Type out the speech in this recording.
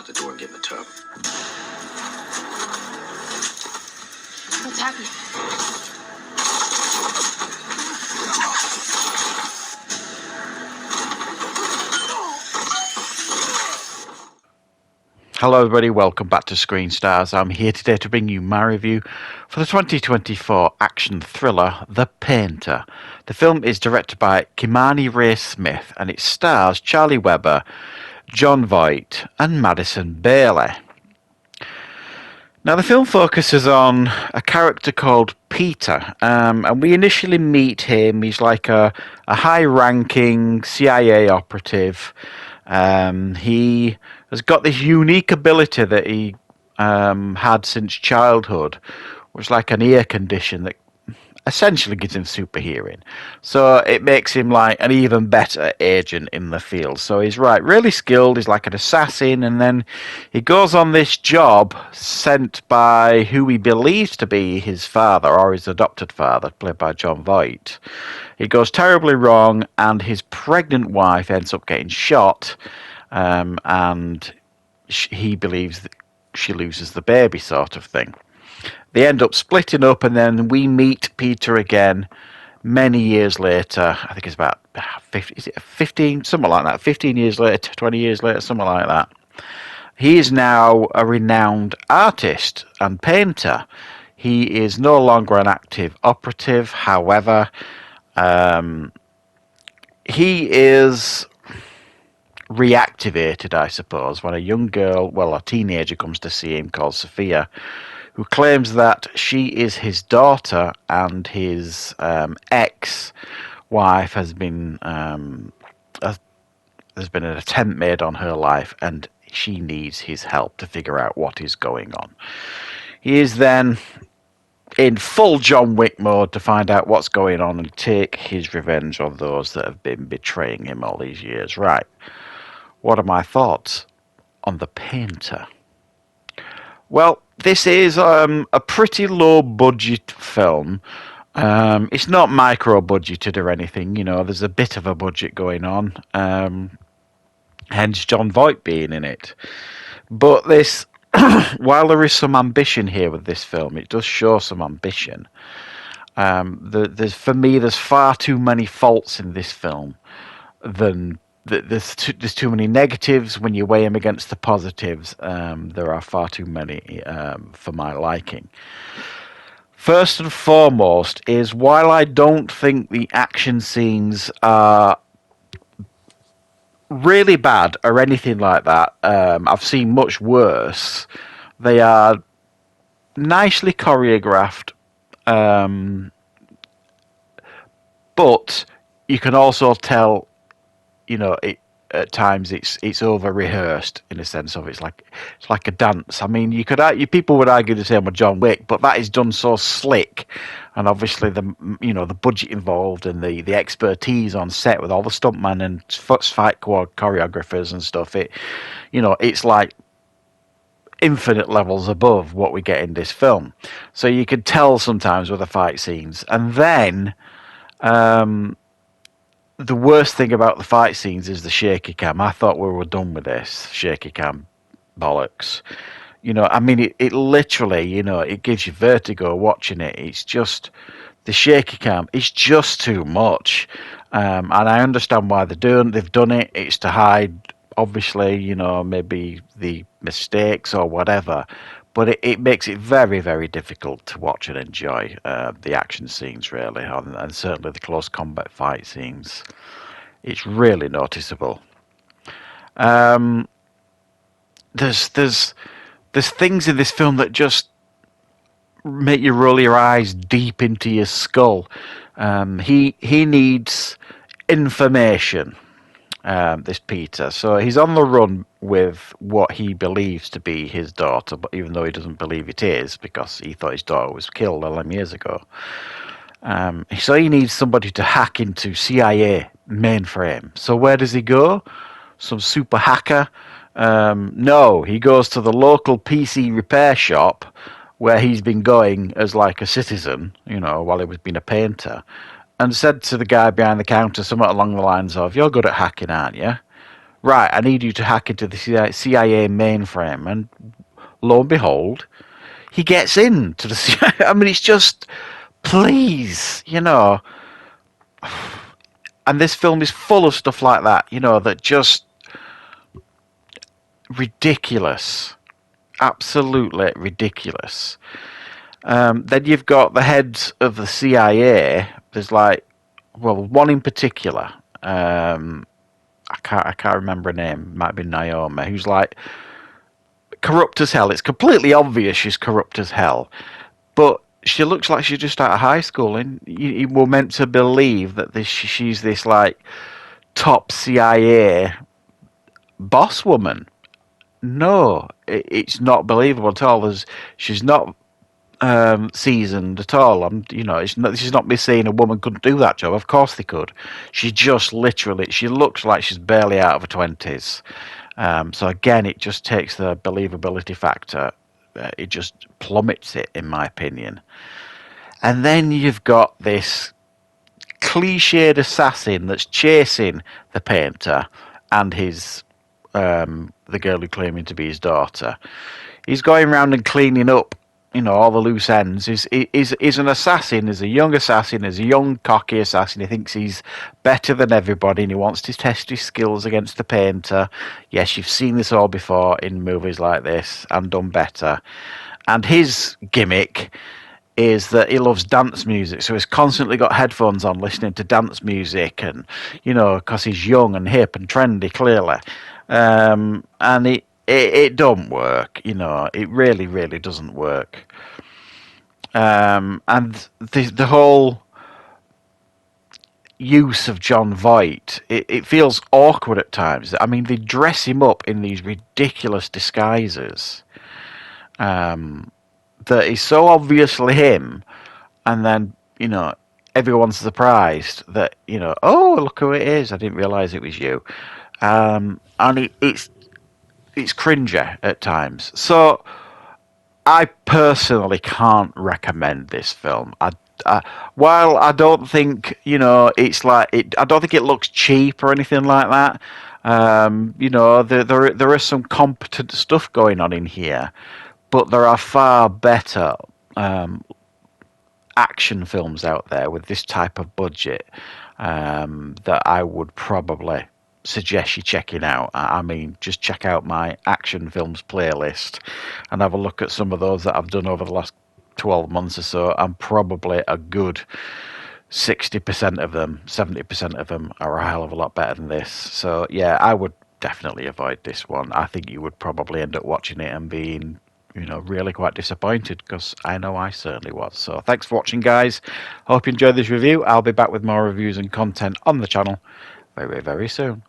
the door and get in the tub. What's happening? Hello everybody, welcome back to Screenstars. I'm here today to bring you my review for the 2024 action thriller The Painter. The film is directed by Kimani Ray Smith and it stars Charlie Webber, John Voight and Madison Bailey. Now the film focuses on a character called Peter, and we initially meet him. He's like a high-ranking CIA operative. He has got this unique ability that he had since childhood, which is like an ear condition that essentially gives him super hearing. So it makes him like an even better agent in the field. So he's really skilled. He's like an assassin, and then he goes on this job sent by who he believes to be his father or his adopted father, played by John Voight. It goes terribly wrong, and his pregnant wife ends up getting shot, and he believes that she loses the baby, sort of thing. They end up splitting up, and then we meet Peter again many years later. I think it's about 15, something like that. 15 years later, 20 years later, something like that. He is now a renowned artist and painter. He is no longer an active operative. However, he is reactivated, I suppose, when a young girl, a teenager, comes to see him called Sophia, who claims that she is his daughter and his ex-wife has been there's been an attempt made on her life and she needs his help to figure out what is going on. He is then in full John Wick mode to find out what's going on and take his revenge on those that have been betraying him all these years. Right. What are my thoughts on The Painter? Well, this is a pretty low-budget film. It's not micro-budgeted or anything, there's a bit of a budget going on, hence John Voight being in it. But this, while there is some ambition here with this film, it does show some ambition. For me, there's far too many faults in this film than... There's too many negatives. When you weigh them against the positives, there are far too many for my liking. First and foremost is, while I don't think the action scenes are really bad or anything like that, I've seen much worse. They are nicely choreographed, but you can also tell, at times it's over rehearsed in a sense of it's like a dance. I mean, people would argue the same with John Wick, but that is done so slick, and obviously the budget involved and the expertise on set with all the stuntmen and fight choreographers and stuff. It's like infinite levels above what we get in this film. So you could tell sometimes with the fight scenes, and then. The worst thing about the fight scenes is the shaky cam. I thought we were done with this shaky cam bollocks. It literally, it gives you vertigo watching it. It's just, the shaky cam is just too much. And I understand why they've done it. It's to hide, obviously, maybe the mistakes or whatever. But it makes it very, very difficult to watch and enjoy the action scenes, really, and certainly the close combat fight scenes. It's really noticeable. There's things in this film that just make you roll your eyes deep into your skull. He needs information. This Peter. So he's on the run with what he believes to be his daughter, but even though he doesn't believe it is, because he thought his daughter was killed 11 years ago. So he needs somebody to hack into CIA mainframe. So where does he go? Some super hacker? No, he goes to the local PC repair shop where he's been going as like a citizen, while he was being a painter, and said to the guy behind the counter something along the lines of, "You're good at hacking, aren't you?" right, I need you to hack into the CIA mainframe. And lo and behold, he gets into the CIA. I mean, it's just, please, And this film is full of stuff like that, that just ridiculous. Absolutely ridiculous. Then you've got the heads of the CIA. There's one in particular. I can't remember her name. It might be Naomi, who's corrupt as hell. It's completely obvious she's corrupt as hell, but she looks like she's just out of high school, and you were meant to believe that she's this top CIA boss woman. No, it's not believable at all. She's not seasoned at all. This is not me saying a woman couldn't do that job. Of course they could. She just literally, she looks like she's barely out of her 20s. So again, it just takes the believability factor. It just plummets it, in my opinion. And then you've got this cliched assassin that's chasing the painter and the girl who claiming to be his daughter. He's going around and cleaning up, all the loose ends. He's an assassin. He's a young assassin. He's a young, cocky assassin. He thinks he's better than everybody, and he wants to test his skills against the painter. Yes, you've seen this all before in movies like this and done better. And his gimmick is that he loves dance music, so he's constantly got headphones on listening to dance music, and because he's young and hip and trendy, clearly. And it don't work, it really, really doesn't work. And the whole use of John Voight, it feels awkward at times. I mean, they dress him up in these ridiculous disguises that is so obviously him, and then, everyone's surprised that, oh, look who it is. I didn't realise it was you. And it's cringy at times. So I personally can't recommend this film. While I don't think it's I don't think it looks cheap or anything like that. There is some competent stuff going on in here, but there are far better action films out there with this type of budget that I would probably suggest you checking out. I mean, just check out my action films playlist and have a look at some of those that I've done over the last 12 months or so, and probably a good 60% of them, 70% of them are a hell of a lot better than this. So yeah, I would definitely avoid this one. I think you would probably end up watching it and being really quite disappointed, because I know I certainly was. So thanks for watching, guys. Hope you enjoyed this review. I'll be back with more reviews and content on the channel very, very soon.